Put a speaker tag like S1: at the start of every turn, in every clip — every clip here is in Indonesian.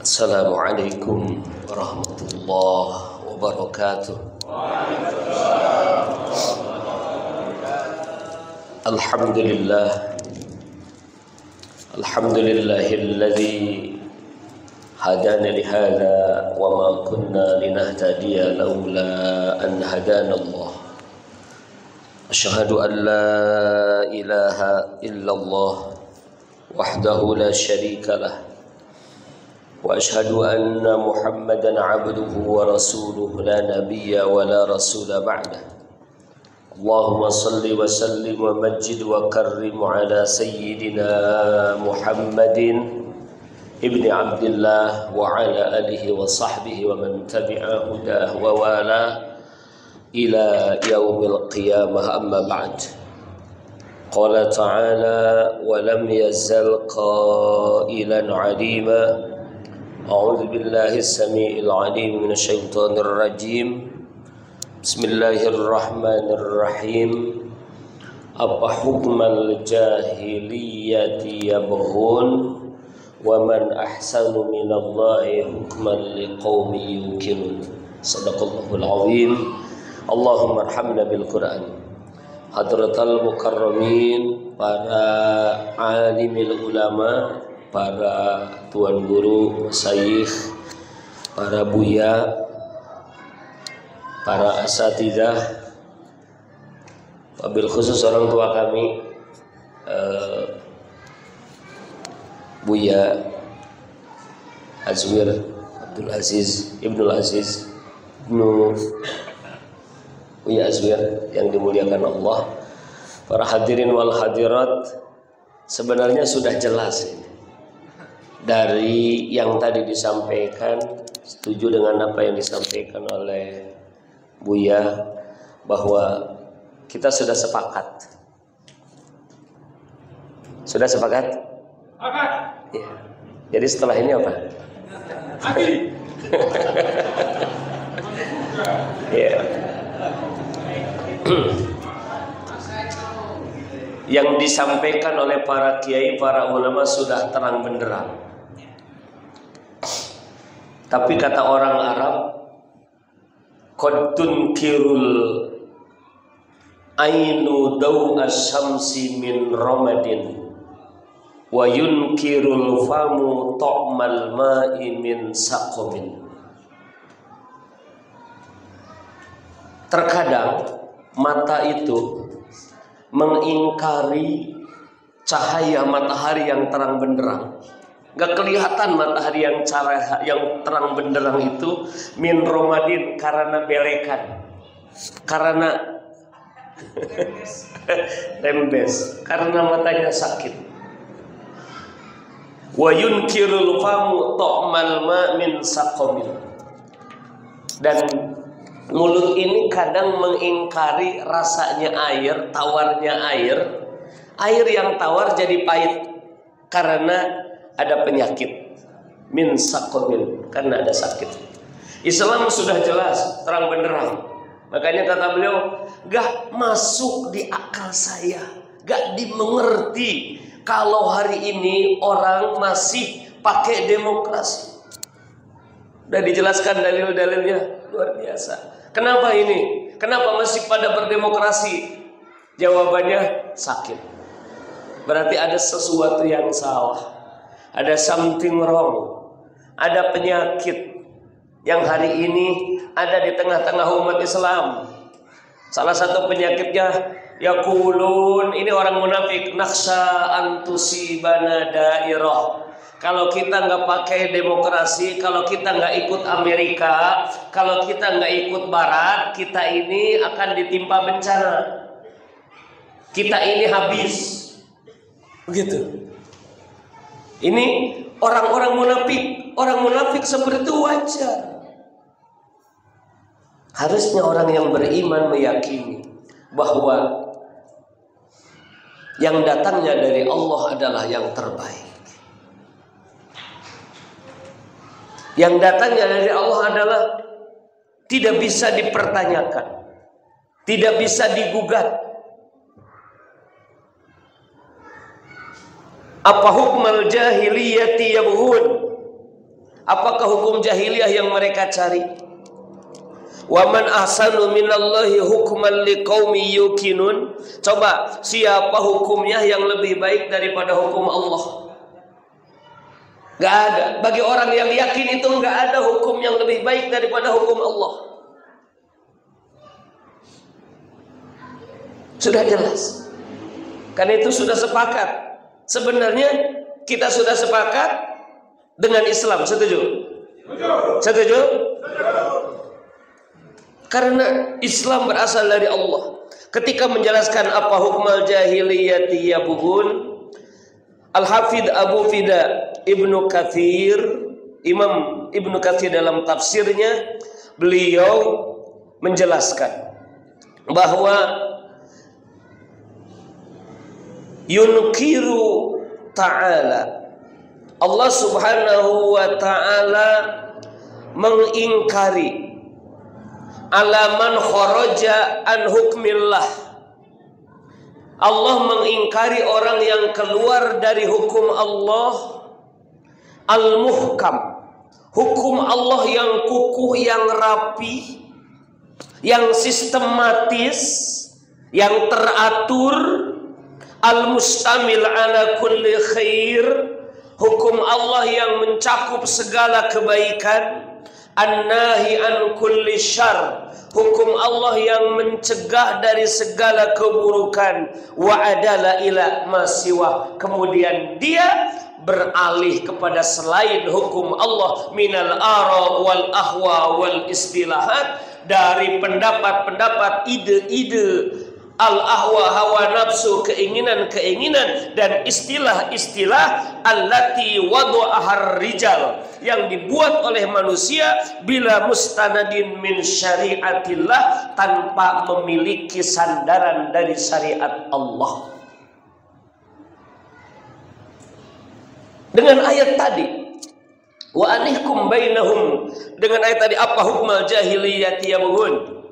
S1: Assalamualaikum warahmatullahi wabarakatuh. Alhamdulillahilladzi hadana lihada wa ma kunna linahtadiya laula an hadana Allah. Asyhadu an la ilaha illallah wahdahu la syarika lah. وأشهد أن محمدا عبده ورسوله لا نبي ولا رسول بعده اللهم صل وسلم ومجد وكرم على سيدنا محمد ابن عبد الله وعلى آله وصحبه ومن تبع هداه ووالاه إلى يوم القيامة أما بعد قال تعالى ولم يزل قائلا عليما أعوذ بالله السميع العليم من الشيطان الرجيم بسم الله الرحمن الرحيم أفحكم الجاهلية يبغون ومن أحسن من الله حكما لقوم يوقنون صدق الله العظيم اللهم ارحمنا بالقرآن Hadratal Mukarramin, para alimil ulama, para tuan guru, masyayikh, para buya, para asatidzah, wabil khusus orang tua kami, Buya Azwir Abdul Aziz Ibnul Aziz Ibnu Buya Azwir yang dimuliakan Allah, para hadirin wal hadirat, sebenarnya sudah jelas ini dari yang tadi disampaikan, setuju dengan apa yang disampaikan oleh Buya, bahwa kita sudah sepakat. Sudah sepakat? Ya. Jadi setelah ini apa? Ya. Yang disampaikan oleh para kiai, para ulama sudah terang benderang. Tapi kata orang Arab, qad tunkirul ainu daw asy-syamsi min ramadin wa yunkirul famu ta'mal ma'i min saqamin. Terkadang mata itu mengingkari cahaya matahari yang terang benderang. Gak kelihatan matahari yang terang benderang itu min romadin, karena belekan, karena rembes, karena matanya sakit. Wa yunkirul famu ta'mal ma min saqamin. Dan mulut ini kadang mengingkari rasanya air, tawarnya air. Air yang tawar jadi pahit karena ada penyakit. Min saqamin, karena ada sakit. Islam sudah jelas, terang benderang. Makanya kata beliau, gak masuk di akal saya, gak dimengerti kalau hari ini orang masih pakai demokrasi. Udah dijelaskan dalil-dalilnya, luar biasa. Kenapa ini? Kenapa masih pada berdemokrasi? Jawabannya sakit. Berarti ada sesuatu yang salah. Ada something wrong. Ada penyakit yang hari ini ada di tengah-tengah umat Islam. Salah satu penyakitnya yaqulun, ini orang munafik, nakhsha antusibana dairah. Kalau kita nggak pakai demokrasi, kalau kita nggak ikut Amerika, kalau kita nggak ikut Barat, kita ini akan ditimpa bencana. Kita ini habis. Begitu. Ini orang-orang munafik. Orang munafik seperti itu wajar. Harusnya orang yang beriman meyakini bahwa yang datangnya dari Allah adalah yang terbaik. Yang datangnya dari Allah adalah tidak bisa dipertanyakan, tidak bisa digugat. Apa hukmal jahiliyati yabghun? Apakah hukum jahiliyah yang mereka cari? Wa man ahsanu minallahi hukman liqaumi yuqinun. Coba, siapa hukumnya yang lebih baik daripada hukum Allah? Gak ada. Bagi orang yang yakin itu gak ada hukum yang lebih baik daripada hukum Allah. Sudah jelas. Karena itu sudah sepakat. Sebenarnya kita sudah sepakat dengan Islam. Setuju? Setuju? Karena Islam berasal dari Allah. Ketika menjelaskan apa hukmal jahiliyati yabghun, Al-Hafidh Abu Fida Ibnu Katsir, Imam Ibnu Katsir dalam tafsirnya, beliau menjelaskan bahwa yunkiru ta'ala, Allah subhanahu wa ta'ala mengingkari alaman kharaja an hukmillah. Allah mengingkari orang yang keluar dari hukum Allah al-muhkam, hukum Allah yang kukuh, yang rapi, yang sistematis, yang teratur, al-mustamil ala kulli khair, hukum Allah yang mencakup segala kebaikan, an-nahi an kulli syarr, hukum Allah yang mencegah dari segala keburukan, wa adala ila masiwa, kemudian dia beralih kepada selain hukum Allah, minal ara wal ahwa wal istilahat, dari pendapat-pendapat, ide-ide, al-ahwa, hawa nafsu, keinginan-keinginan, dan istilah-istilah allati wadu'ahar rijal, yang dibuat oleh manusia bila mustanadin min syariatillah, tanpa memiliki sandaran dari syariat Allah. Dengan ayat tadi, wa anihkum bainahum, dengan ayat tadi apa hukmal jahiliyati yabghun,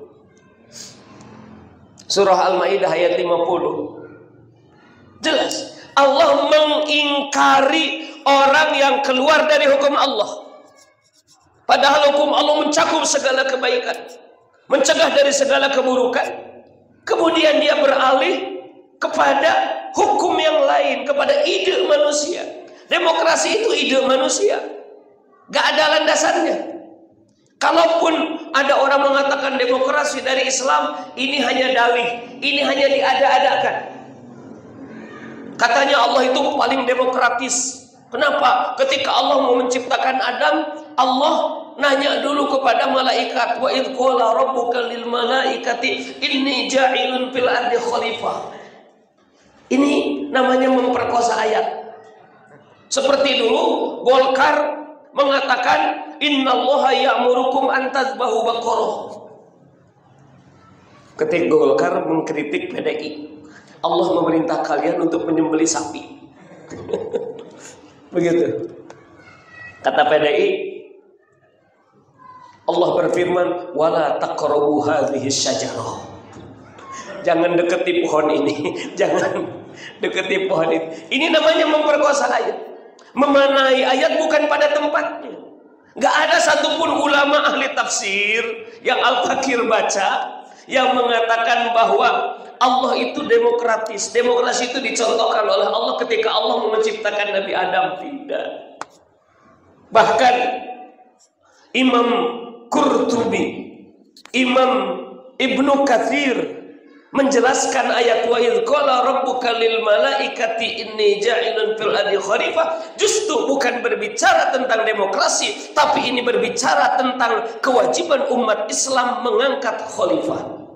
S1: Surah Al-Maidah ayat 50. Jelas Allah mengingkari orang yang keluar dari hukum Allah. Padahal hukum Allah mencakup segala kebaikan, mencegah dari segala keburukan. Kemudian dia beralih kepada hukum yang lain, kepada ide manusia. Demokrasi itu ide manusia, gak ada landasannya. Kalaupun ada orang mengatakan demokrasi dari Islam, ini hanya dalih, ini hanya diada-adakan. Katanya Allah itu paling demokratis. Kenapa? Ketika Allah mau menciptakan Adam, Allah nanya dulu kepada malaikat, wa idh qala rabbuka lil malaikati inni ja'ilun fil ardi khalifah. Ini namanya memperkosa ayat. Seperti dulu Golkar mengatakan innallaha ya'murukum an tazbahu baqarah. Ketika Golkar mengkritik PDI, Allah memerintah kalian untuk menyembelih sapi. Begitu. Kata PDI, Allah berfirman, wala taqrabu hadhihi syajarah. Jangan deketi pohon ini. Jangan deketi pohon ini. Ini namanya memperkosa ayat. Memanai ayat bukan pada tempatnya. Gak ada satupun ulama ahli tafsir yang Al-Fakir baca yang mengatakan bahwa Allah itu demokratis. Demokrasi itu dicontohkan oleh Allah ketika Allah menciptakan Nabi Adam. Tidak. Bahkan Imam Qurtubi, Imam Ibnu Katsir menjelaskan ayat wa idh qala rabbuka lil malaikati inni ja'ilun fil ardi khalifah, justru bukan berbicara tentang demokrasi, tapi ini berbicara tentang kewajiban umat Islam mengangkat khalifah.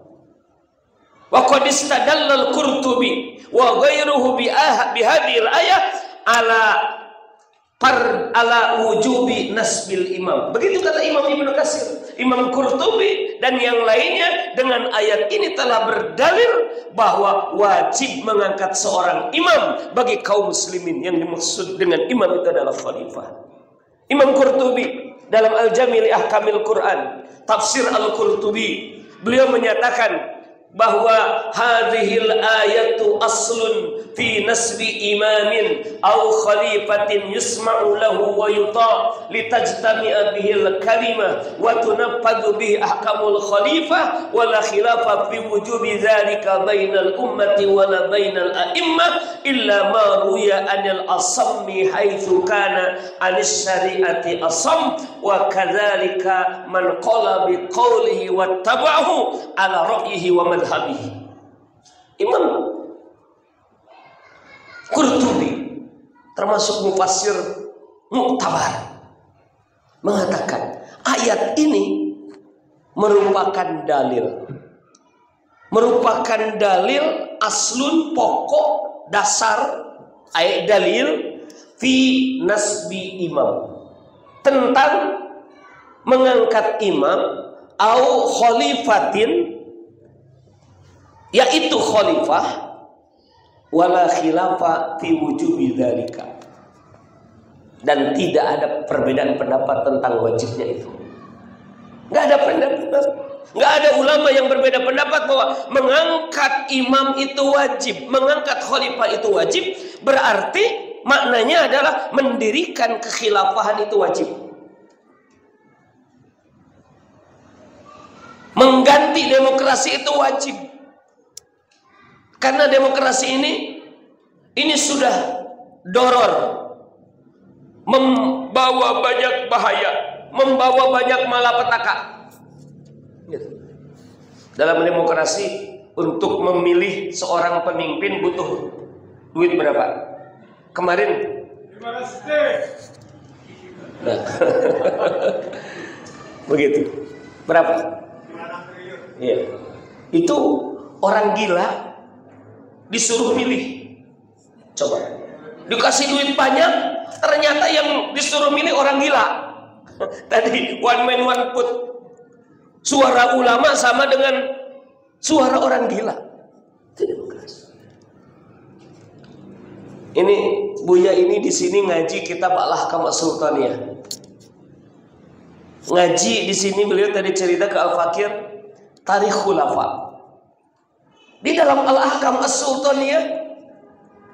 S1: Wa qad istadalla al-Qurtubi wa ghairuhu bi hadhihi al-ayah ala wujubi nasbil imam. Begitu kata Imam Ibnu Katsir, Imam Qurtubi dan yang lainnya dengan ayat ini telah berdalil bahwa wajib mengangkat seorang imam bagi kaum muslimin. Yang dimaksud dengan imam itu adalah khalifah. Imam Qurtubi dalam Al-Jami' li Ahkamil Quran, tafsir Al-Qurtubi, beliau menyatakan bahwa hadhil ayatu aslun fi nasbi imamin aw khalifatin yusma'u lahu wa yuta' litajtami'a bihil kalima wa tunaffadhu bihi ahkamul khalifah wa la khilafa fi wujubi dzalika bainal ummati wa la bainal a'immah illa ma ruya anil asammi haitsu kana anis syari'ati asam wa kadzalika man qala bi qawlihi wattaba'ahu ala ra'yihi wa madhhabihi. Imam Qurtubi termasuk mufassir muktabar mengatakan ayat ini merupakan dalil aslun, pokok dasar, ayat dalil fi nasbi imam, tentang mengangkat imam au khalifatin, yaitu khalifah, wala khilafa fi wujubi dzalika, dan tidak ada perbedaan pendapat tentang wajibnya itu. Enggak ada pendapat, enggak ada ulama yang berbeda pendapat bahwa mengangkat imam itu wajib, mengangkat khalifah itu wajib, berarti maknanya adalah mendirikan kekhilafahan itu wajib. Mengganti demokrasi itu wajib. Karena demokrasi ini sudah doror, membawa banyak bahaya, membawa banyak malapetaka. Dalam demokrasi, untuk memilih seorang pemimpin butuh duit berapa? Kemarin 500 T. Nah. Begitu. Berapa? 5 triliun. Iya. Itu orang gila disuruh milih. Coba. Dikasih duit banyak, ternyata yang disuruh milih orang gila. Tadi one man one vote. Suara ulama sama dengan suara orang gila. Itu demokrasi. Ini Buya ini di sini ngaji kitab Al-Ahkam As-Sultaniyah. Ngaji di sini beliau tadi cerita ke Al-Fakir Tarikh Khulafa. Di dalam Al-Ahkam As-Sultaniyah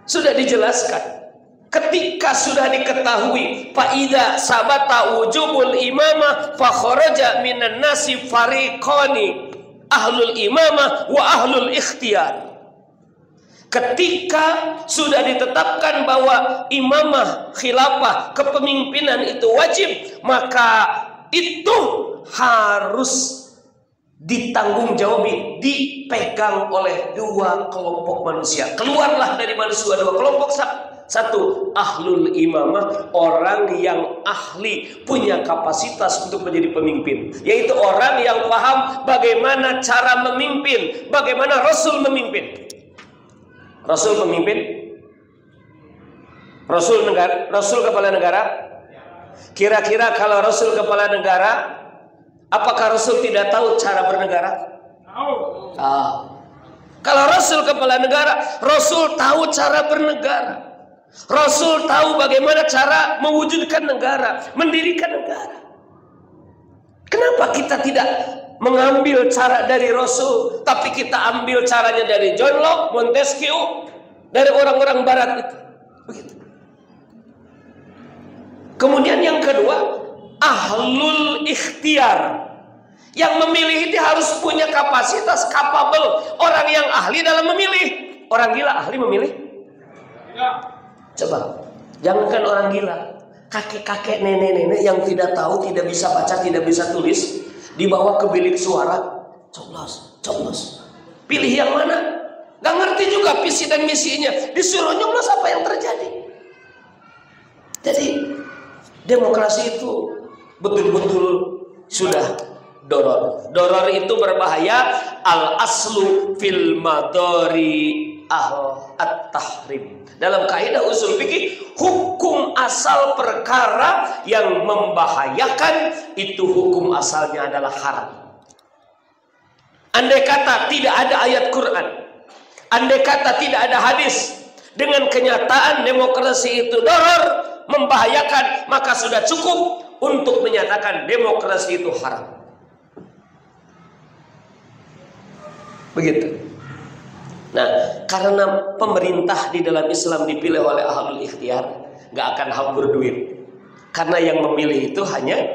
S1: sudah dijelaskan, ketika sudah diketahui faida sabata wujubul imamah fa kharaja minan nasi fariqani, ahlul imamah wa ahlul ikhtiyar. Ketika sudah ditetapkan bahwa imamah, khilafah, kepemimpinan itu wajib, maka itu harus ditanggung-jawabi, dipegang oleh dua kelompok manusia. Keluarlah dari manusia dua kelompok. Satu, ahlul imamah, orang yang ahli, punya kapasitas untuk menjadi pemimpin, yaitu orang yang paham bagaimana cara memimpin, bagaimana Rasul memimpin. Rasul pemimpin, Rasul kepala negara. Kira-kira kalau Rasul kepala negara, apakah Rasul tidak tahu cara bernegara? Tahu. Kalau Rasul kepala negara, Rasul tahu cara bernegara. Rasul tahu bagaimana cara mewujudkan negara, mendirikan negara. Kenapa kita tidak mengambil cara dari Rasul, tapi kita ambil caranya dari John Locke, Montesquieu, dari orang-orang Barat itu? Begitu. Kemudian yang kedua, ahlul ikhtiar. Yang memilih itu harus punya kapasitas, capable. Orang yang ahli dalam memilih. Orang gila ahli memilih? Coba, jangankan orang gila, kakek-kakek, nenek-nenek yang tidak tahu, tidak bisa baca, tidak bisa tulis, dibawa ke bilik suara, coblos. Pilih yang mana? Gak ngerti juga visi dan misinya. Disuruh nyoblos, apa yang terjadi? Jadi demokrasi itu betul-betul sudah doror. Doror itu berbahaya. Al aslu fil madori at-tahrim. Dalam kaidah usul fikih, hukum asal perkara yang membahayakan itu hukum asalnya adalah haram. Andai kata tidak ada ayat Quran, andai kata tidak ada hadis, dengan kenyataan demokrasi itu doror, membahayakan, maka sudah cukup untuk menyatakan demokrasi itu haram. Begitu. Nah, karena pemerintah di dalam Islam dipilih oleh ahlul ikhtiar, nggak akan hambur duit. Karena yang memilih itu hanya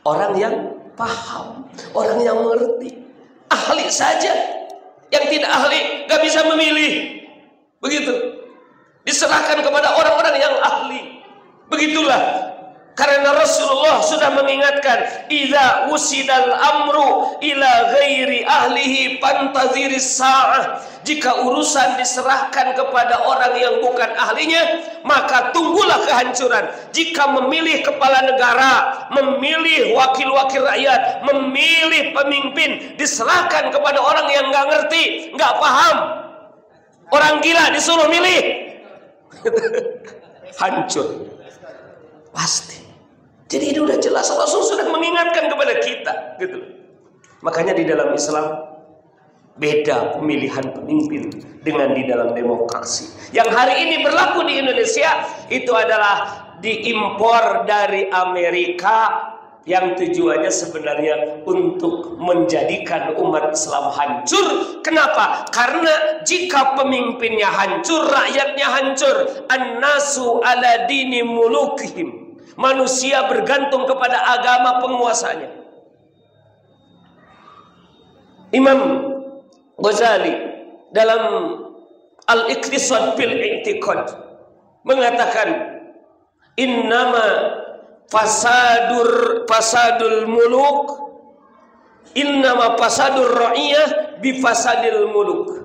S1: orang yang paham, orang yang mengerti. Ahli saja, yang tidak ahli nggak bisa memilih. Begitu. Diserahkan kepada orang-orang yang ahli. Begitulah. Karena Rasulullah sudah mengingatkan, idza wusidal amru ila ghairi ahlihi pantaziris sa'ah. Jika urusan diserahkan kepada orang yang bukan ahlinya, maka tunggulah kehancuran. Jika memilih kepala negara, memilih wakil-wakil rakyat, memilih pemimpin, diserahkan kepada orang yang nggak ngerti, nggak paham, orang gila disuruh milih, hancur pasti. Jadi ini udah jelas, Rasul sudah mengingatkan kepada kita, gitu. Makanya di dalam Islam beda pemilihan pemimpin dengan di dalam demokrasi. Yang hari ini berlaku di Indonesia itu adalah diimpor dari Amerika, yang tujuannya sebenarnya untuk menjadikan umat Islam hancur. Kenapa? Karena jika pemimpinnya hancur, rakyatnya hancur. An-nasu ala dini mulukihim. Manusia bergantung kepada agama penguasanya. Imam Ghazali dalam Al-Iqtisad fil I'tiqad mengatakan, innama fasadul muluk, innama fasadur ra'iyah bifasadil muluk.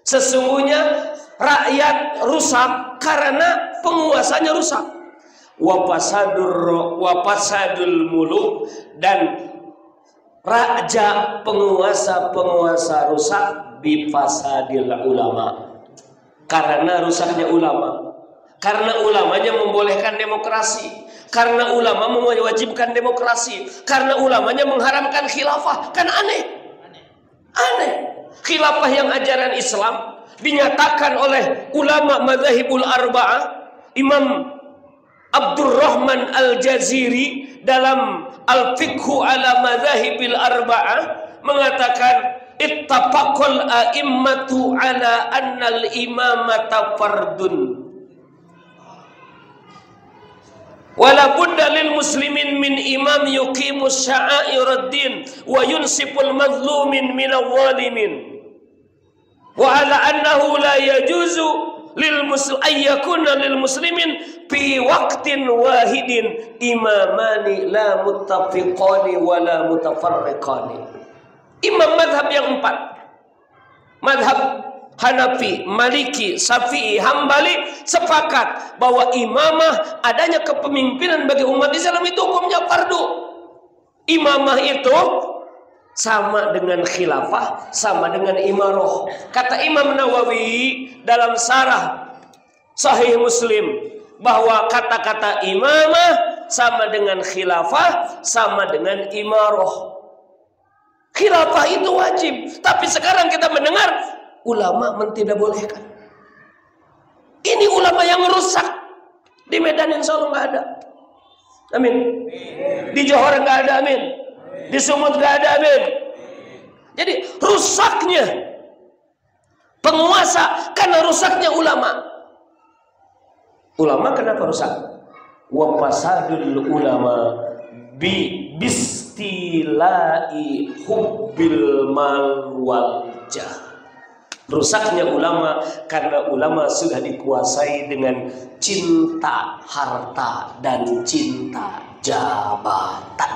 S1: Sesungguhnya rakyat rusak karena penguasanya rusak. Wa fasadul muluk, dan raja penguasa rusak bifasadil ulama, karena rusaknya ulama. Karena ulamanya membolehkan demokrasi, karena ulama mewajibkan demokrasi, karena ulamanya mengharamkan khilafah. Kan aneh. Khilafah yang ajaran Islam dinyatakan oleh ulama madzhabul arba'ah. Imam Abdurrahman Al-Jaziri dalam Al-Fiqhu ala Madzahibil Arba'ah mengatakan, ittafaqal a'immatu ala annal imamata fardun wala budda lil muslimin min imam yuqimus sya'airad din wa yunsiful mazlumin minal zalimin wa ala annahu la yajuzu lil muslim ayyakuna lil muslimin fi waqtin wahidin imamani la muttafiqani wa la mutafarriqani. Imam madhab yang 4, madhab Hanafi, Maliki, Syafi'i, Hambali sepakat bahwa imamah, adanya kepemimpinan bagi umat Islam itu hukumnya fardu. Imamah itu sama dengan khilafah, sama dengan imarah. Kata Imam Nawawi dalam Syarah Sahih Muslim bahwa kata-kata imamah sama dengan khilafah, sama dengan imarah. Khilafah itu wajib, tapi sekarang kita mendengar ulama tidak bolehkan. Ini ulama yang rusak. Di Medan insya Allah nggak ada. Amin. Di Johor nggak ada, amin. Di Sumut nggak ada, amin. Jadi rusaknya penguasa karena rusaknya ulama. Ulama kenapa rusak? Wa fasadul ulama bistilai hubbil mal wal jah. Rusaknya ulama karena ulama sudah dikuasai dengan cinta harta dan cinta jabatan.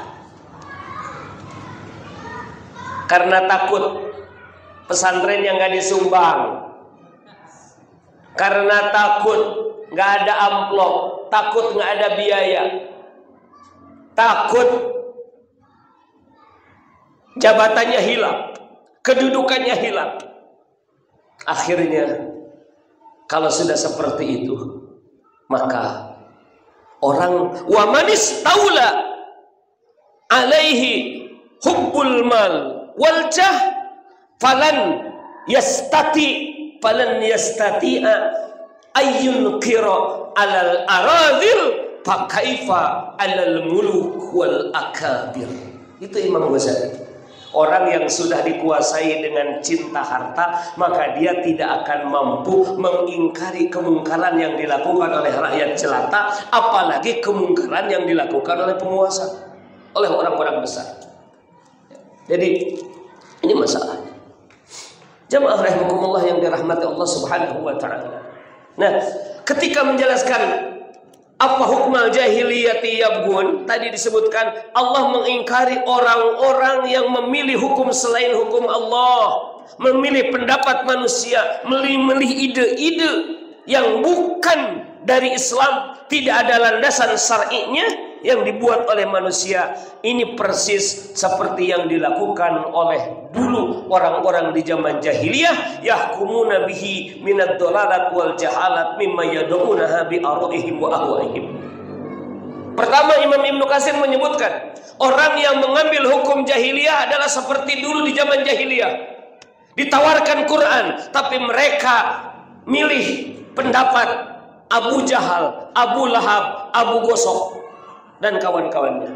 S1: Karena takut pesantren yang gak disumbang, karena takut gak ada amplop, takut gak ada biaya, takut jabatannya hilang, kedudukannya hilang. Akhirnya kalau sudah seperti itu, maka orang wa manis taula alaihi hubbul mal wal jah falan yastati'a ayyun qira alal aradil fakaifa alal muluk wal akabir. Itu Imam Ghazali. Orang yang sudah dikuasai dengan cinta harta, maka dia tidak akan mampu mengingkari kemungkaran yang dilakukan oleh rakyat jelata, apalagi kemungkaran yang dilakukan oleh penguasa, oleh orang-orang besar. Jadi ini masalah. Jamaah rahimakumullah yang dirahmati Allah Subhanahu wa taala. Nah, ketika menjelaskan apa hukmal jahiliyati yabghun, tadi disebutkan Allah mengingkari orang-orang yang memilih hukum selain hukum Allah, memilih pendapat manusia, memilih ide-ide yang bukan dari Islam, tidak ada landasan syar'inya yang dibuat oleh manusia. Ini persis seperti yang dilakukan oleh dulu orang-orang di zaman jahiliyah, yahkumuna bihi minad dhalalat wal jahalat mimma yad'unaha bi ara'ihim wa ahwaihim. Pertama, Imam Ibnu Katsir menyebutkan orang yang mengambil hukum jahiliyah adalah seperti dulu di zaman jahiliyah. Ditawarkan Quran, tapi mereka milih pendapat Abu Jahal, Abu Lahab, Abu Gosok dan kawan-kawannya.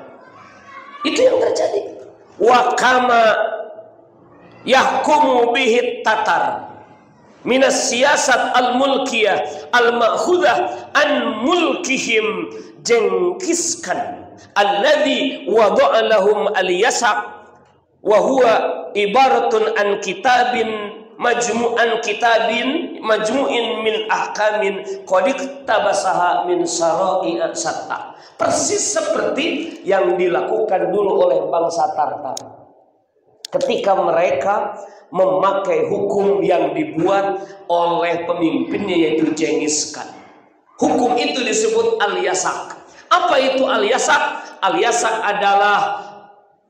S1: Itu yang terjadi. Wa kama yahkumu bihi tatar minas siyasat al-mulkiyah al-ma'khudah an mulkihim Genghis Khan alladhi wada'a lahum al-yasaq wa huwa ibaratun an kitabin majmu'in min ahkamin qad tabasaha min syara'i'at satta. Persis seperti yang dilakukan dulu oleh bangsa Tartar ketika mereka memakai hukum yang dibuat oleh pemimpinnya yaitu Genghis Khan. Hukum itu disebut al-yasaq. Apa itu al-yasaq? Al-yasaq adalah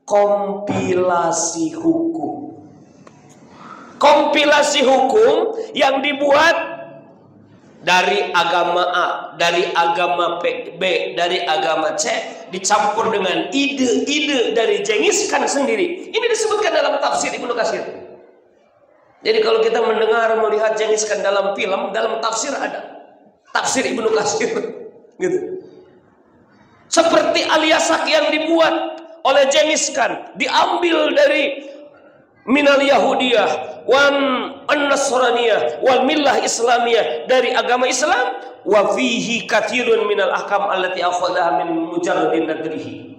S1: kompilasi hukum. Kompilasi hukum yang dibuat dari agama A, dari agama B, dari agama C, dicampur dengan ide-ide dari Genghis Khan sendiri. Ini disebutkan dalam tafsir Ibnu Katsir. Jadi kalau kita mendengar melihat Genghis Khan dalam film, dalam tafsir ada tafsir Ibnu Katsir, gitu. Seperti al-yasaq yang dibuat oleh Genghis Khan, diambil dari minal yahudiyah wan an-nasraniyah wal millah islamiyah, dari agama Islam, wa fihi katsirun minal ahkam allati akhadha min mujarradin nadrihi.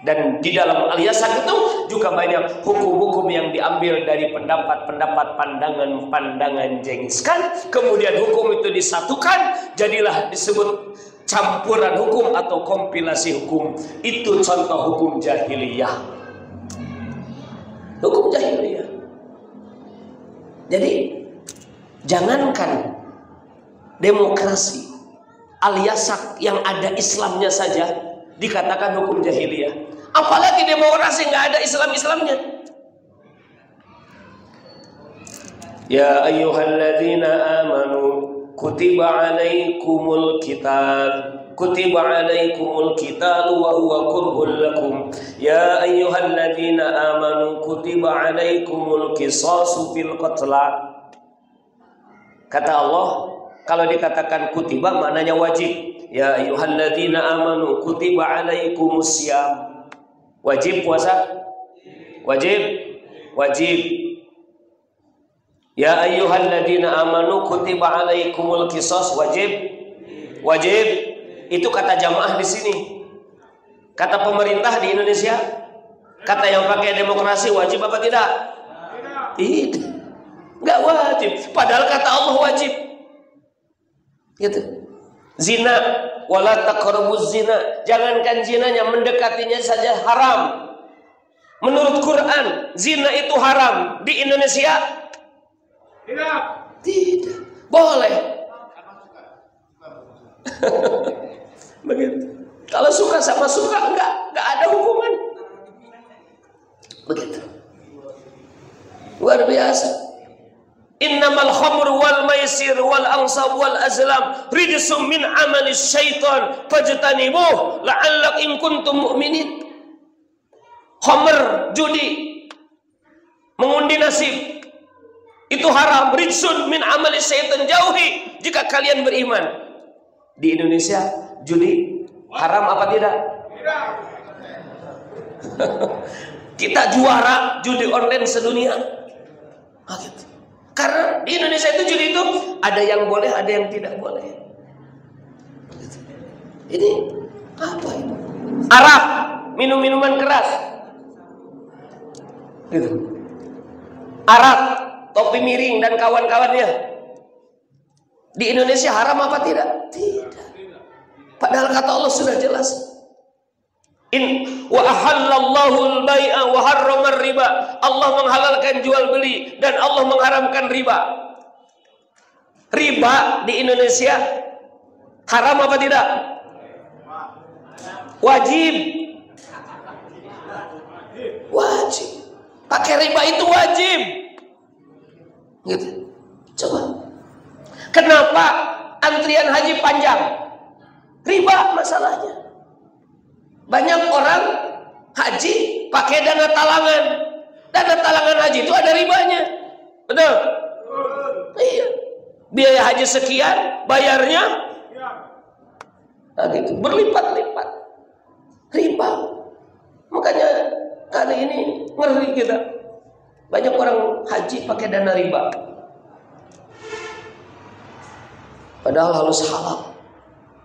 S1: Dan di dalam al-yasaq itu juga banyak hukum-hukum yang diambil dari pendapat-pendapat, pandangan-pandangan Genghis Khan. Kemudian hukum itu disatukan, jadilah disebut campuran hukum atau kompilasi hukum. Itu contoh hukum jahiliyah. Hukum jahiliyah. Jadi jangankan demokrasi, al-yasaq yang ada Islamnya saja dikatakan hukum jahiliyah, apalagi demokrasi nggak ada Islam-Islamnya. Ya ayyuhalladzina amanu kutiba alaikumul qital wa huwa kurhul lakum. Ya ayyuhalladzina amanu kutiba alaikumul qisasu fil qatla. Kata Allah, kalau dikatakan kutiba maknanya wajib. Ya ayyuhalladzina amanu kutiba alaikumus syiyam. Wajib puasa? Wajib? Wajib. Ya ayyuhalladzina amanu kutiba alaikumul qisas. Wajib? Wajib. Itu kata jamaah di sini. Kata pemerintah di Indonesia, kata yang pakai demokrasi, wajib apa tidak? Tidak. Enggak wajib. Padahal kata Allah wajib. Gitu. Zina, wala taqrabuz zina. Jangankan zinanya, mendekatinya saja haram. Menurut Quran, zina itu haram. Di Indonesia? Tidak. Tidak. Boleh. Begitu. Kalau suka sama suka, enggak ada hukuman. Begitu. Luar biasa. Innamal khamru wal maisir wal ansab wal azlam rijsum min amalis syaitan fajtanibuh la'allak in kuntum mu'minin. Khamr, judi, mengundi nasib, itu haram. Rijsun min amalis syaitan, jauhi jika kalian beriman. Di Indonesia judi haram apa tidak? Tidak. Kita juara judi online sedunia. Nah, gitu. Karena di Indonesia itu judi itu ada yang boleh, ada yang tidak boleh. Gitu. Ini apa ini? Arak, minum-minuman keras. Gitu. Arak, topi miring dan kawan-kawannya. Di Indonesia haram apa tidak? Tidak. Padahal kata Allah sudah jelas. Wa ahallallahu al-bai'a wa harrama riba. Allah menghalalkan jual beli dan Allah mengharamkan riba. Riba di Indonesia haram apa tidak? Wajib. Wajib. Pakai riba itu wajib. Gitu. Coba. Kenapa antrian haji panjang? Riba masalahnya. Banyak orang haji pakai dana talangan. Dana talangan haji itu ada ribanya. Betul? Iya. Biaya haji sekian, bayarnya nah gitu, berlipat-lipat. Riba. Makanya kali ini ngeri kita. Banyak orang haji pakai dana riba. Padahal halus halal.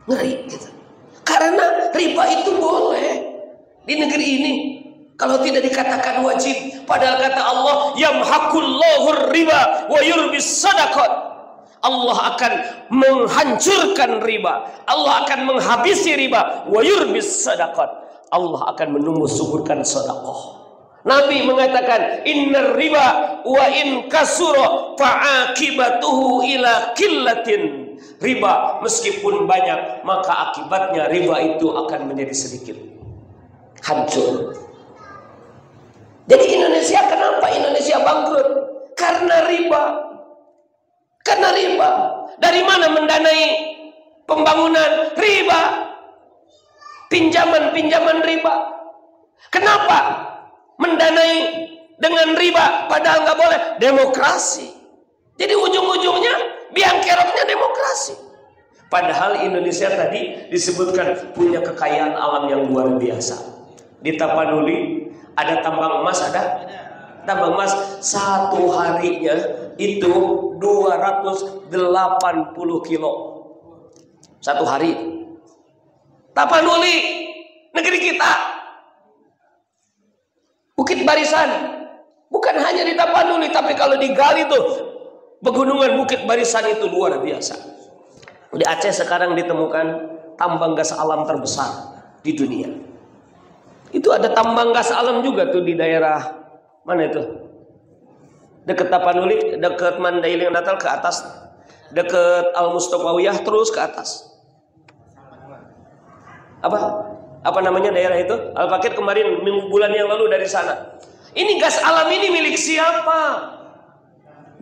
S1: Ngeri gitu. Karena riba itu boleh di negeri ini kalau tidak dikatakan wajib. Padahal kata Allah, yamhaqullahu riba wa yurbis sadaqat. Allah akan menghancurkan riba. Allah akan menghabisi riba. Wa yurbis sadaqat. Allah akan menumbuh suburkan sedekah. Nabi mengatakan, innar riba wa in kasura fa'aqibatuhu ila qillatin. Riba meskipun banyak, maka akibatnya riba itu akan menjadi sedikit. Hancur. Jadi Indonesia, kenapa Indonesia bangkrut? Karena riba. Karena riba. Dari mana mendanai pembangunan? Riba. Pinjaman-pinjaman riba. Kenapa mendanai dengan riba? Padahal nggak boleh. Demokrasi. Jadi ujung-ujungnya biang keroknya demokrasi. Padahal Indonesia tadi disebutkan punya kekayaan alam yang luar biasa. Di Tapanuli ada tambang emas, ada tambang emas satu harinya itu 280 kilo satu hari. Tapanuli, negeri kita. Bukit Barisan, bukan hanya di Tapanuli, tapi kalau digali tuh pegunungan Bukit Barisan itu luar biasa. Di Aceh sekarang ditemukan tambang gas alam terbesar di dunia. Itu ada tambang gas alam juga tuh di daerah mana itu? Dekat Tapanuli, dekat Mandailing Natal ke atas, dekat Al Mustofawiyah terus ke atas. Apa namanya daerah itu? Al Fakir kemarin bulan yang lalu dari sana. Ini gas alam ini milik siapa?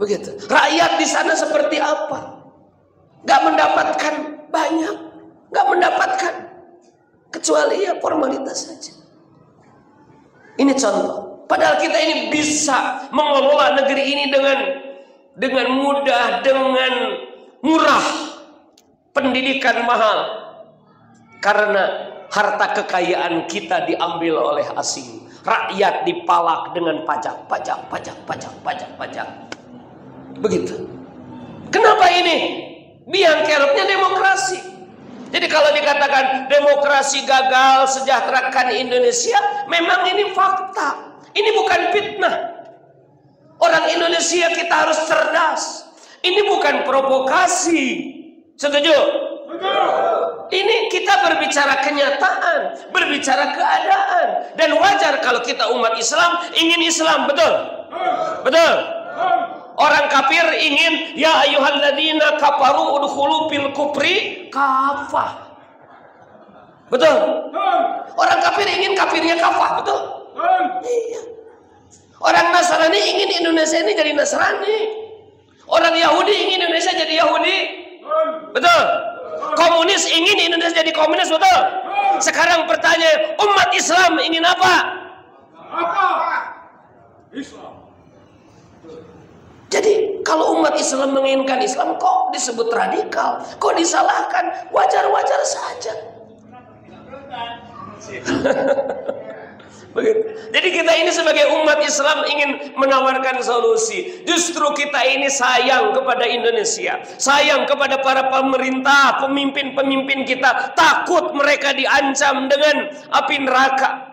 S1: Begitu. Rakyat di sana seperti apa? Gak mendapatkan banyak, gak mendapatkan, kecuali ya formalitas saja. Ini contoh. Padahal kita ini bisa mengelola negeri ini dengan mudah, dengan murah, pendidikan mahal. Karena harta kekayaan kita diambil oleh asing. Rakyat dipalak dengan pajak. Begitu. Kenapa ini? Biang keroknya demokrasi. Jadi kalau dikatakan demokrasi gagal sejahterakan Indonesia, memang ini fakta. Ini bukan fitnah. Orang Indonesia kita harus cerdas. Ini bukan provokasi. Setuju? Ini kita berbicara kenyataan, berbicara keadaan. Dan wajar kalau kita umat Islam ingin Islam, betul? Betul? Orang kafir ingin ya ayyuhalladzina kafaru udkhulu fil kufri kafah. Betul? Orang kafir ingin kafirnya kafah, betul? Iya. Orang Nasrani ingin Indonesia ini jadi Nasrani. Orang Yahudi ingin Indonesia jadi Yahudi. Betul? Komunis ingin Indonesia jadi komunis, betul? Sekarang pertanyaan, umat Islam ingin apa? Islam. Jadi kalau umat Islam menginginkan Islam, kok disebut radikal? Kok disalahkan? Wajar-wajar saja. Jadi kita ini sebagai umat Islam ingin menawarkan solusi. Justru kita ini sayang kepada Indonesia, sayang kepada para pemerintah, pemimpin-pemimpin kita. Takut mereka diancam dengan api neraka.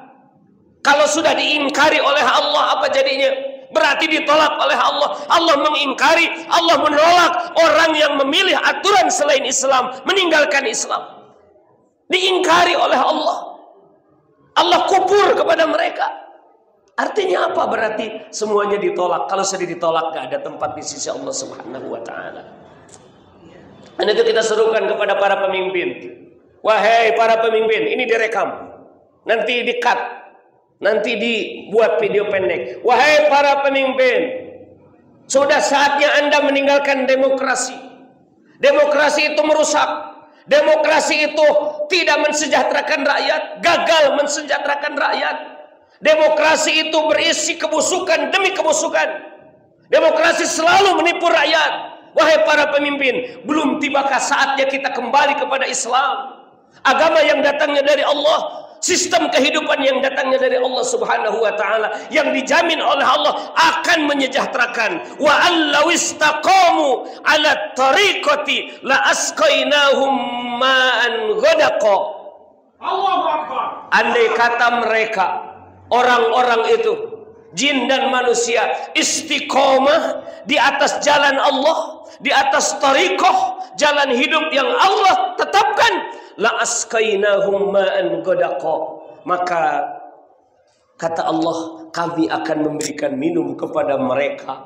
S1: Kalau sudah diingkari oleh Allah, apa jadinya? Berarti ditolak oleh Allah. Allah mengingkari, Allah menolak orang yang memilih aturan selain Islam, meninggalkan Islam. Diingkari oleh Allah. Allah kubur kepada mereka. Artinya apa? Berarti semuanya ditolak. Kalau sudah ditolak, gak ada tempat di sisi Allah Subhanahu wa ta'ala. Dan itu kita serukan kepada para pemimpin. Wahai para pemimpin, ini direkam, nanti di-cut, nanti dibuat video pendek. Wahai para pemimpin, sudah saatnya Anda meninggalkan demokrasi. Demokrasi itu merusak. Demokrasi itu tidak mensejahterakan rakyat, gagal mensejahterakan rakyat. Demokrasi itu berisi kebusukan demi kebusukan. Demokrasi selalu menipu rakyat. Wahai para pemimpin, belum tibakah saatnya kita kembali kepada Islam? Agama yang datangnya dari Allah, sistem kehidupan yang datangnya dari Allah Subhanahu wa ta'ala, yang dijamin oleh Allah akan menyejahterakan. Wa allaw istaqamu ala tariqati la asqainahum ma'an ghadaqa. Allahu akbar. Andai kata mereka, orang-orang itu, jin dan manusia, istiqomah di atas jalan Allah, di atas tariqah, jalan hidup yang Allah tetapkan, la askainahum ma'an ghadaqa, maka kata Allah, kami akan memberikan minum kepada mereka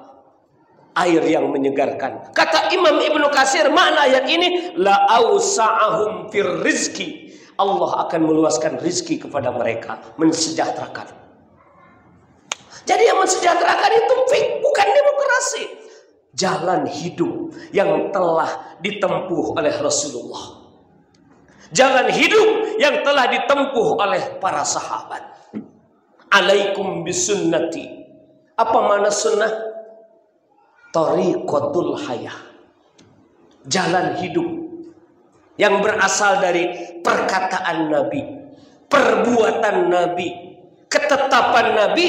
S1: air yang menyegarkan. Kata Imam Ibnu Katsir, makna ayat ini la ausa'ahum fir rizki, Allah akan meluaskan rizki kepada mereka, mensejahterakan. Jadi yang mensejahterakan itu bukan demokrasi, jalan hidup yang telah ditempuh oleh Rasulullah, jalan hidup yang telah ditempuh oleh para sahabat. Alaikum bisunnati. Apa makna sunnah? Tariqatul hayah, jalan hidup yang berasal dari perkataan Nabi, perbuatan Nabi, ketetapan Nabi,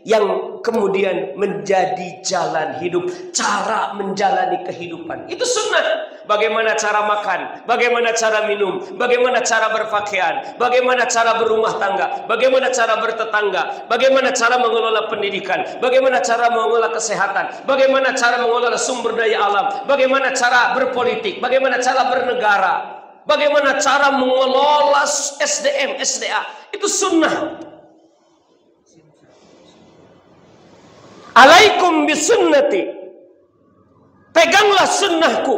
S1: yang kemudian menjadi jalan hidup, cara menjalani kehidupan. Itu sunnah. Bagaimana cara makan, bagaimana cara minum, bagaimana cara berpakaian, bagaimana cara berumah tangga, bagaimana cara bertetangga, bagaimana cara mengelola pendidikan, bagaimana cara mengelola kesehatan, bagaimana cara mengelola sumber daya alam, bagaimana cara berpolitik, bagaimana cara bernegara, bagaimana cara mengelola SDM, SDA. Itu sunnah. Alaikum bisunnati, peganglah sunnahku,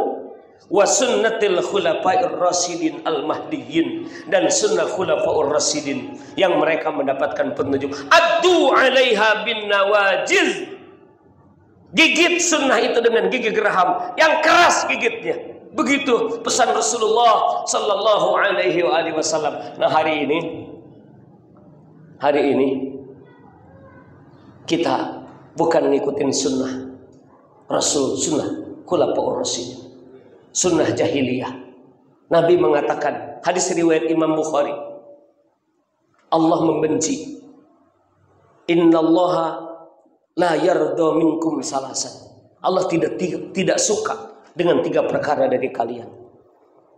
S1: wa sunnatil khulafair rasyidin al-mahdiyyin, dan sunnah khulafaur rasyidin yang mereka mendapatkan petunjuk. Addu 'alaiha bin nawajiz, gigit sunnah itu dengan gigi geraham yang keras gigitnya. Begitu pesan Rasulullah sallallahu alaihi wasallam. Nah, hari ini kita bukan ngikutin sunnah Rasul, sunnah khulafaur rasyidin, sunnah jahiliyah. Nabi mengatakan, hadis riwayat Imam Bukhari, Allah membenci, innallaha la yarda minkum salasan, Allah tidak suka dengan 3 perkara dari kalian.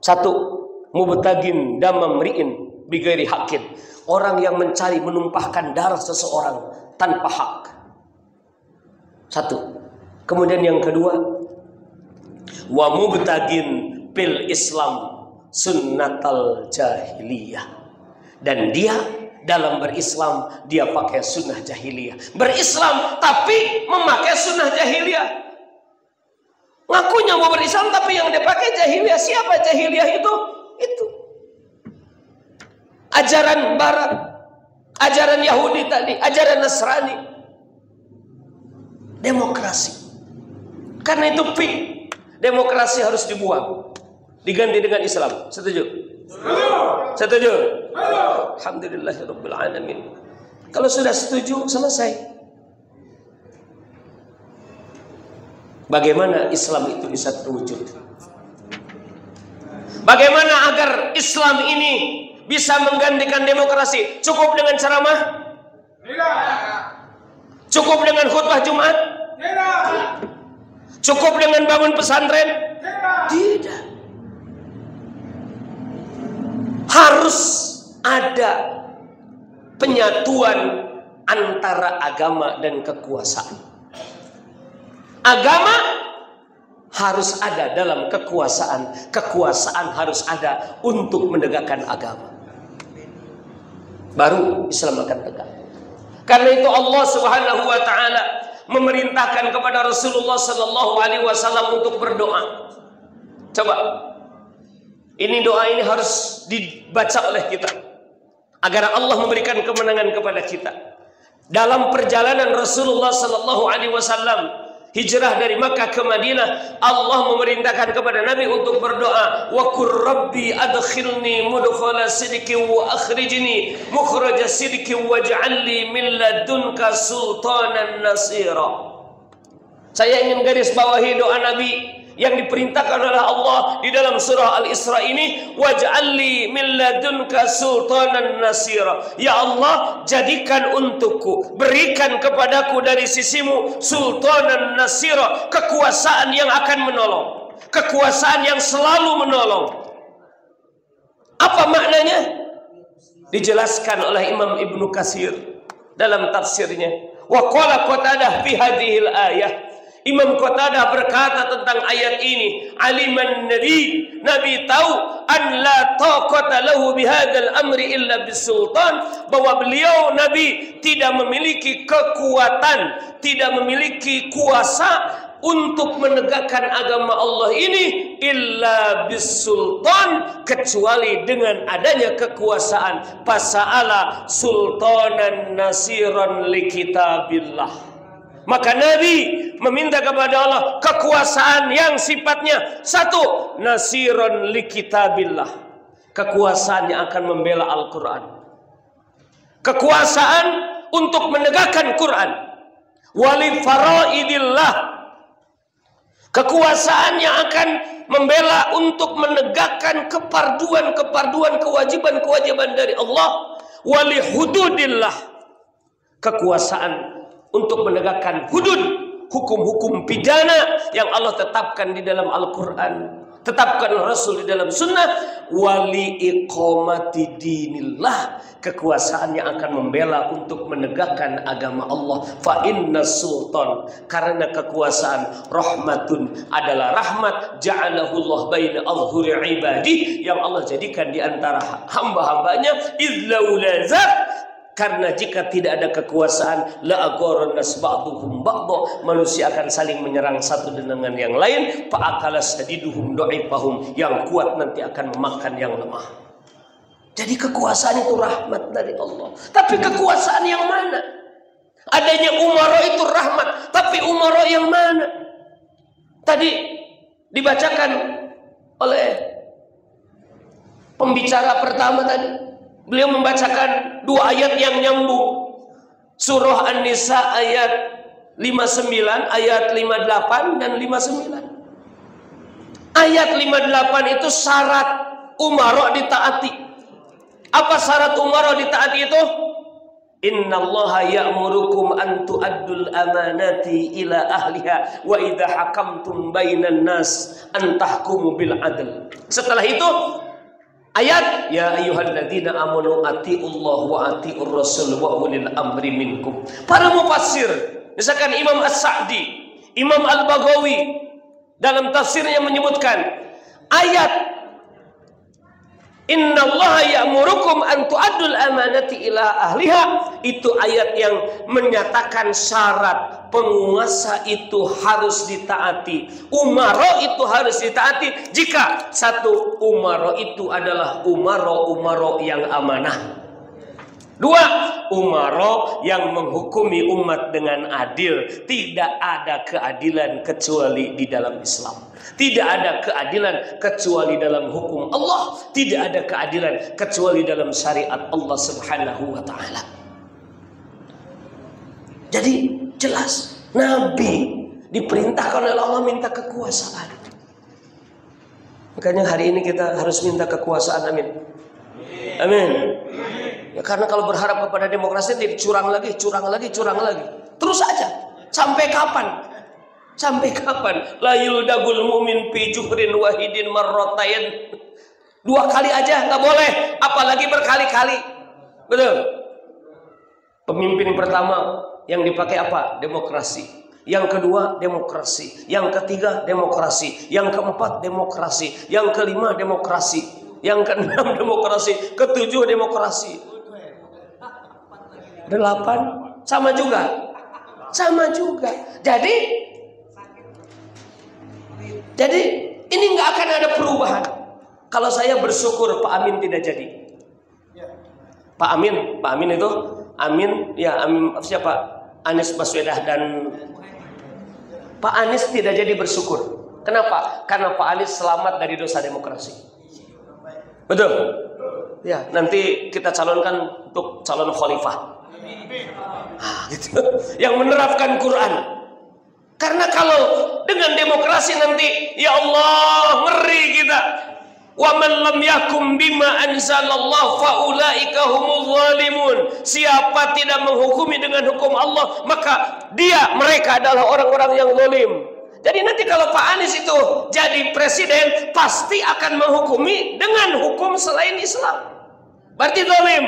S1: 1, mubtagin damam ri'in bighairi haqqin, orang yang mencari menumpahkan darah seseorang tanpa hak. 1. Kemudian yang kedua, wa mubtagin bil Islam sunnatal jahiliyah, dan dia dalam berislam dia pakai sunnah jahiliyah. Berislam tapi memakai sunnah jahiliyah. Ngakunya mau berislam tapi yang dia pakai jahiliyah. Siapa jahiliyah itu? Itu ajaran barat, ajaran Yahudi tadi, ajaran Nasrani. Demokrasi. Karena itu demokrasi harus dibuang, diganti dengan Islam. Setuju? Setuju? Alhamdulillahirabbil alamin. Kalau sudah setuju, selesai. Bagaimana Islam itu bisa terwujud? Bagaimana agar Islam ini bisa menggantikan demokrasi? Cukup dengan ceramah? Cukup dengan khutbah Jumat? Cukup dengan bangun pesantren? Tidak. Harus ada penyatuan antara agama dan kekuasaan. Agama harus ada dalam kekuasaan. Kekuasaan harus ada untuk menegakkan agama. Baru Islam akan tegak. Karena itu Allah Subhanahu wa taala memerintahkan kepada Rasulullah sallallahu alaihi wasallam untuk berdoa. Coba. Ini doa ini harus dibaca oleh kita agar Allah memberikan kemenangan kepada kita. Dalam perjalanan Rasulullah sallallahu alaihi wasallam hijrah dari Makkah ke Madinah, Allah memerintahkan kepada Nabi untuk berdoa, wa qur rabbi adkhilni mudkhala sidqin wa akhrijni mukhraja sidqin waj'al li min ladunka sultanan nasira. Saya ingin garis bawahi doa Nabi yang diperintahkan oleh Allah di dalam surah Al-Isra ini, waj'al li min ladunka sultanan nasira. Ya Allah, jadikan untukku, berikan kepadaku dari sisimu sultanan nasira, kekuasaan yang akan menolong, kekuasaan yang selalu menolong. Apa maknanya? Dijelaskan oleh Imam Ibnu Katsir dalam tafsirnya. Wa qala Qatadah fi hadhil ayah. Imam Qatadah berkata tentang ayat ini, aliman Nabi tahu an la taqata lahu bihadzal amri illa bisultan, bahwa beliau Nabi tidak memiliki kekuatan, tidak memiliki kuasa untuk menegakkan agama Allah ini illa bisultan, kecuali dengan adanya kekuasaan. Fasa'ala sultanan nasiran li kitabillah. Maka Nabi meminta kepada Allah kekuasaan yang sifatnya satu, nasiron li kitabillah, kekuasaan yang akan membela Al-Quran, kekuasaan untuk menegakkan Quran, wali faraidillah, kekuasaan yang akan membela untuk menegakkan keparduan kewajiban dari Allah, wali hududillah, kekuasaan untuk menegakkan hudud, hukum-hukum pidana yang Allah tetapkan di dalam Al-Quran, tetapkan Rasul di dalam sunnah, wali iqamati dinillah, kekuasaan yang akan membela untuk menegakkan agama Allah. Fa inna sultan, karena kekuasaan, rahmatun, adalah rahmat, ja'alahullah baina adhuri ibadi, yang Allah jadikan di antara hamba-hambanya, idlaula zat, karena jika tidak ada kekuasaan, la agharan nas ba'dhum ba'dha, manusia akan saling menyerang satu dengan yang lain, fa akala sadiduhum du'ifahum, yang kuat nanti akan memakan yang lemah. Jadi kekuasaan itu rahmat dari Allah. Tapi kekuasaan yang mana? Adanya umara itu rahmat, tapi umara yang mana? Tadi dibacakan oleh pembicara pertama tadi. Beliau membacakan dua ayat yang nyambung. Surah An-Nisa ayat 59, ayat 58 dan 59. Ayat 58 itu syarat umara ditaati. Apa syarat umara ditaati itu? Innallaha ya'murukum an tu'addul amanati ila ahliha wa idza hakamtum bainan nas an tahkumu bil adl. Setelah itu ayat ya ayyuhalladzina amanu atiullah wa atiur rasul wa ulil amri minkum. Para mufassir, misalkan Imam As-Sa'di, Imam Al-Baghawi dalam tafsirnya menyebutkan ayat innallaha ya'murukum an tu'addul amanati ila ahliha, itu ayat yang menyatakan syarat penguasa itu harus ditaati, umara itu harus ditaati jika satu, umara itu adalah umara yang amanah. Dua, umara yang menghukumi umat dengan adil. Tidak ada keadilan kecuali di dalam Islam. Tidak ada keadilan kecuali dalam hukum Allah. Tidak ada keadilan kecuali dalam syariat Allah Subhanahu wa ta'ala. Jadi jelas, Nabi diperintahkan oleh Allah minta kekuasaan. Makanya hari ini kita harus minta kekuasaan, amin. Amin. Ya, karena kalau berharap kepada demokrasi nanti curang lagi. Terus aja. Sampai kapan? La yuldagul mu'min fi juhrin wahidin marratayn. 2 kali aja nggak boleh, apalagi berkali-kali. Betul. Pemimpin pertama yang dipakai apa? Demokrasi. Yang kedua demokrasi, yang ketiga demokrasi, yang keempat demokrasi, yang kelima demokrasi, yang keenam demokrasi, ketujuh demokrasi, 8 sama juga. Jadi ini nggak akan ada perubahan. Kalau saya bersyukur Pak Amin tidak jadi. Pak Amin itu Amin siapa? Anies Baswedan dan Pak Anies tidak jadi bersyukur. Kenapa? Karena Pak Anies selamat dari dosa demokrasi. Betul? Ya, nanti kita calonkan untuk calon khalifah. Gitu. Yang menerapkan Quran. Karena kalau dengan demokrasi nanti, ya Allah, ngeri kita. Wa man lam yakum bima anzalallahu fa ulaika humuz zalimun. Siapa tidak menghukumi dengan hukum Allah, maka mereka adalah orang-orang yang zalim. Jadi nanti kalau Pak Anies itu jadi presiden, pasti akan menghukumi dengan hukum selain Islam. Berarti zalim.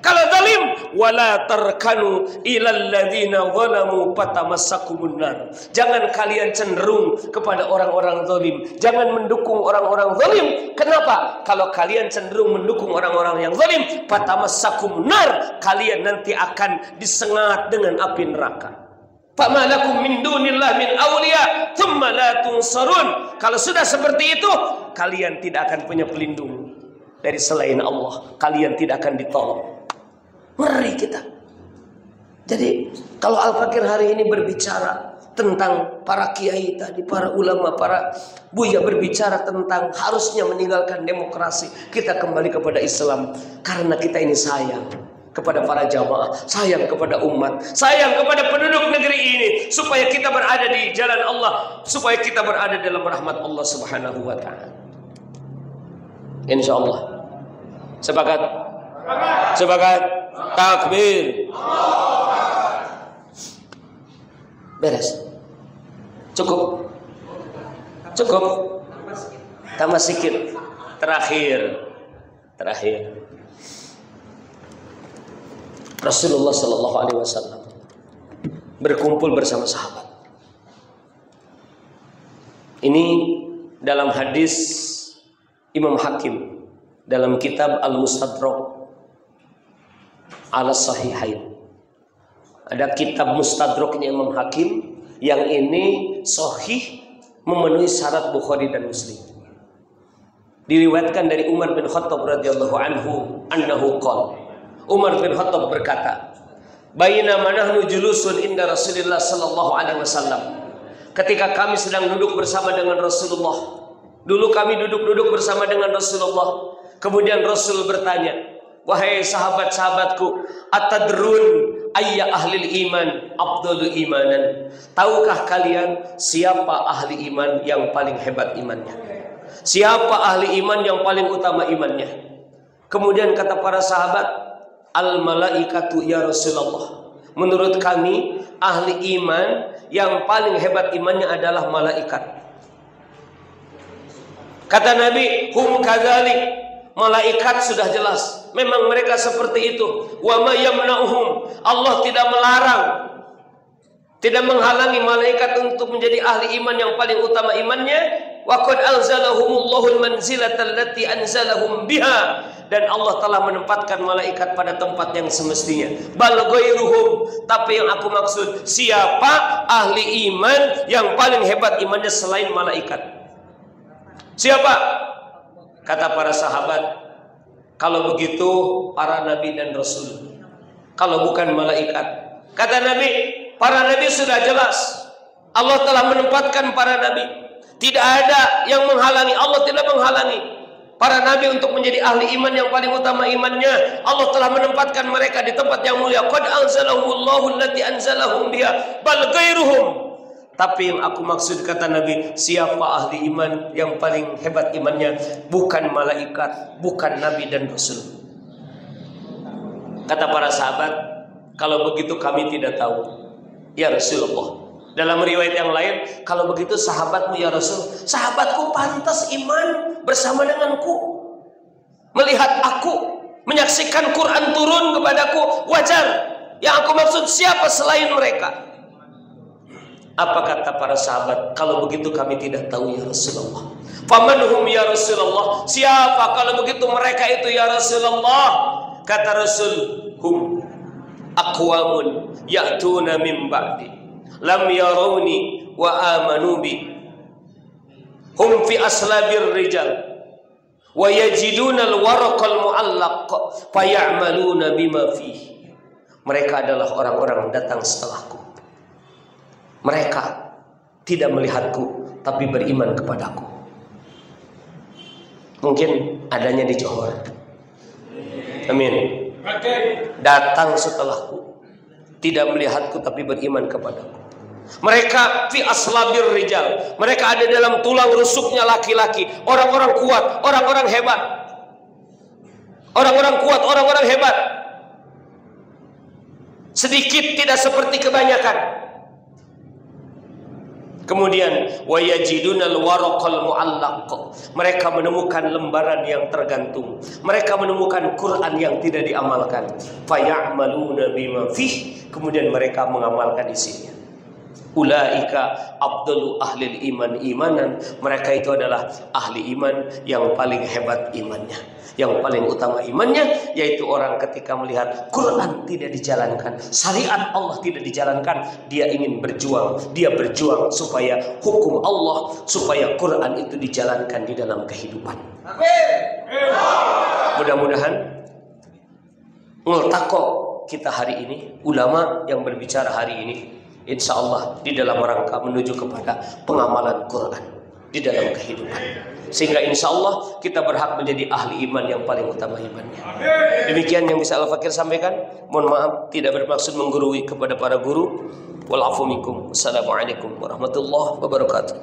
S1: Kalau zalim, wala tarkanu ilal ladzina zalamu fatamassakumun nar. Jangan kalian cenderung kepada orang-orang zalim. Jangan mendukung orang-orang zalim. Kenapa? Kalau kalian cenderung mendukung orang-orang yang zalim, fatamassakumun nar, kalian nanti akan disengat dengan api neraka. Famalakum min dunillah min awliya thumma la tunsarun. Kalau sudah seperti itu, kalian tidak akan punya pelindung dari selain Allah. Kalian tidak akan ditolong. Ngeri kita. Jadi kalau Al-Fakir hari ini berbicara tentang para kiai tadi, para ulama, para buya berbicara tentang harusnya meninggalkan demokrasi, kita kembali kepada Islam. Karena kita ini sayang kepada para jamaah, sayang kepada umat, sayang kepada penduduk negeri ini, supaya kita berada di jalan Allah, supaya kita berada dalam rahmat Allah Subhanahu wa ta'ala. Insyaallah. Sepakat? Sepakat? Takbir. Beres. Cukup. Tambah sedikit. Terakhir. Rasulullah Sallallahu Alaihi Wasallam berkumpul bersama sahabat. Ini dalam hadis Imam Hakim dalam kitab Al-Mustadrak ala Sahihain. Ada kitab Mustadraknya Imam Hakim yang ini sahih, memenuhi syarat Bukhari dan Muslim. Diriwayatkan dari Umar bin Khattab radhiyallahu anhu qala, Umar bin Khattab berkata, "Bainama nahnu julusun inda Rasulillah sallallahu alaihi wasallam." Ketika kami sedang duduk bersama dengan Rasulullah. Dulu kami duduk bersama dengan Rasulullah. Kemudian Rasul bertanya, "Wahai sahabat-sahabatku, atadrun ayya ahlil iman afdalul imanan?" Tahukah kalian siapa ahli iman yang paling hebat imannya? Siapa ahli iman yang paling utama imannya? Kemudian kata para sahabat, "Al-malaikatu ya Rasulullah." Menurut kami ahli iman yang paling hebat imannya adalah malaikat. Kata Nabi, "Hum kadzalik." Malaikat sudah jelas, memang mereka seperti itu. Wa ma yamna'uhum, Allah tidak melarang, tidak menghalangi malaikat untuk menjadi ahli iman yang paling utama imannya. Wa qad anzalahumullahu al-manzilata allati anzalahum biha, dan Allah telah menempatkan malaikat pada tempat yang semestinya. Bal ghairuhum, tapi yang aku maksud, siapa ahli iman yang paling hebat imannya selain malaikat? Siapa? Kata para sahabat, kalau begitu para nabi dan rasul. Kalau bukan malaikat. Kata Nabi, para nabi sudah jelas, Allah telah menempatkan para nabi. Tidak ada yang menghalangi, Allah tidak menghalangi para nabi untuk menjadi ahli iman yang paling utama imannya. Allah telah menempatkan mereka di tempat yang mulia. Qad anzalahumullahu allati anzalahum biha bal ghairuhum. Tapi yang aku maksud, kata Nabi, siapa ahli iman yang paling hebat imannya? Bukan malaikat, bukan nabi dan rasul. Kata para sahabat, kalau begitu kami tidak tahu, ya Rasulullah. Dalam riwayat yang lain, kalau begitu sahabatmu ya Rasul, sahabatku pantas iman bersama denganku. Melihat aku, menyaksikan Quran turun kepadaku, wajar. Yang aku maksud siapa selain mereka? Apa kata para sahabat? Kalau begitu kami tidak tahu ya Rasulullah. Famanhum ya Rasulullah? Siapa kalau begitu mereka itu ya Rasulullah? Kata Rasul, hum aqwamun ya'tuna min ba'di lam yarawni wa amanu bi. Hum fi aslabir rijal wa yajiduna al-waraqal mu'allaq faya'maluna bima fihi. Mereka adalah orang-orang datang setelahku. Mereka tidak melihatku tapi beriman kepadaku. Mungkin adanya di Johor. Amin. Datang setelahku, tidak melihatku tapi beriman kepadaku. Mereka fi aslabir rijal. Mereka ada dalam tulang rusuknya laki-laki. Orang-orang kuat, orang-orang hebat. Orang-orang kuat, orang-orang hebat. Sedikit tidak seperti kebanyakan. Kemudian wayajidunal waraqal muallaq. Mereka menemukan lembaran yang tergantung. Mereka menemukan Quran yang tidak diamalkan. Faya'maluna bima fih. Kemudian mereka mengamalkan isinya. Ulaika afdalu ahlil iman imanan. Mereka itu adalah ahli iman yang paling hebat imannya, yang paling utama imannya, yaitu orang ketika melihat Quran tidak dijalankan, syariat Allah tidak dijalankan, dia ingin berjuang. Dia berjuang supaya hukum Allah, supaya Quran itu dijalankan di dalam kehidupan. Mudah-mudahan multaqo kita hari ini, ulama yang berbicara hari ini, insya Allah di dalam rangka menuju kepada pengamalan Quran di dalam kehidupan, sehingga insya Allah kita berhak menjadi ahli iman yang paling utama imannya. Demikian yang bisa Al-Fakir sampaikan. Mohon maaf tidak bermaksud menggurui kepada para guru. Wal afu minkum. Assalamualaikum warahmatullahi wabarakatuh.